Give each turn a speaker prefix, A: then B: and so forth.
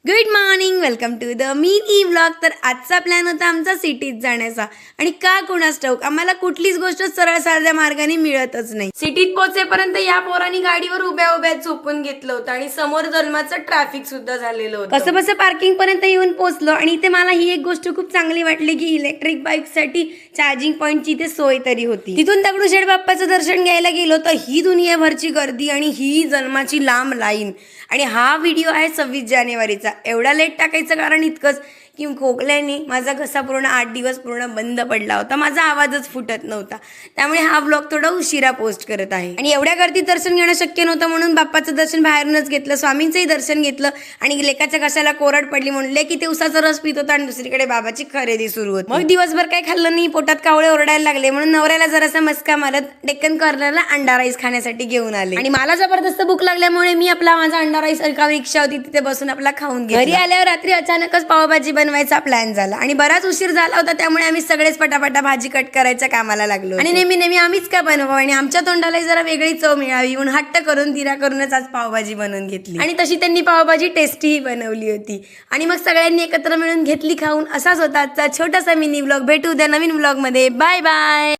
A: Good morning, welcome to the mini vlog. तर आजचा plan होता आमचा सिटीत जाण्याचा. आणि का कोणास ठाऊक आम्हाला कुठलीच गोष्ट सरळ साध्या मार्गाने मिळतच नाही. सिटीत पोहोचेपर्यंत या पोरांनी गाडीवर उभ्या उभ्या झोपून घेतलं होतं आणि समोर जन्माचं ट्रॅफिक सुद्धा झालेलं होतं. कसं बसं पार्किंग पर्यंत येऊन पोहोचलो. आणि इथे मला ही एक गोष्ट खूप चांगली वाटली की इलेक्ट्रिक बाईक साठी चार्जिंग पॉईंटची इथे सोय तरी होती. तिथून दगडूशेठ बाप्पाचं दर्शन घ्यायला गेलो तर ही दुनियाभरची गर्दी आणि ही जन्माची लांब लाईन. आणि हा व्हिडिओ आहे 26 जानेवारीचा. एवढा लेट टाकायचं कारण इतकंच की खोकल्याने माझा घसा पूर्ण 8 दिवस पूर्ण बंद पडला होता. माझा आवाजच फुटत नव्हता. त्यामुळे हा ब्लॉग थोडा उशिरा पोस्ट करत आहे. आणि एवढ्या गर्दीत दर्शन घेणं शक्य नव्हतं म्हणून बाप्पाचं दर्शन बाहेरूनच घेतलं. स्वामींचंही दर्शन घेतलं. आणि लेकाच्या घशाला कोरड पडली म्हणून लेकी ते उसाचा रस पित होता आणि दुसरीकडे बाबाची खरेदी सुरू होती. मग दिवसभर काही खाल्लं नाही, पोटात कावळे ओरडायला लागले म्हणून नवऱ्याला जरासा मस्का मारत डेक्कन कॉर्नरला अंडा राईस खाण्यासाठी घेऊन आले. आणि मला जबरदस्त भूक लागल्यामुळे मी माझा अंडा राईस रिक्षा होती तिथे बसून आपला खाऊन घरी आल्यावर रात्री अचानकच पावभाजी बनवायचा प्लॅन झाला. आणि बराच उशीर झाला होता त्यामुळे आम्ही सगळेच पटापटा भाजी कट करायच्या कामाला लागलो. आणि नेहमी नेहमी आम्हीच का बनवावं आणि आमच्या तोंडाला जरा वेगळी चव मिळावी म्हणून हट्ट करून तिरा करूनच आज पावभाजी बनवून घेतली. आणि तशी त्यांनी पावभाजी टेस्टीही बनवली होती. आणि मग सगळ्यांनी एकत्र मिळून घेतली खाऊन. असाच होता आजचा छोटासा मिनी व्लॉग. भेटू उद्या नवीन व्लॉग मध्ये. Bye bye.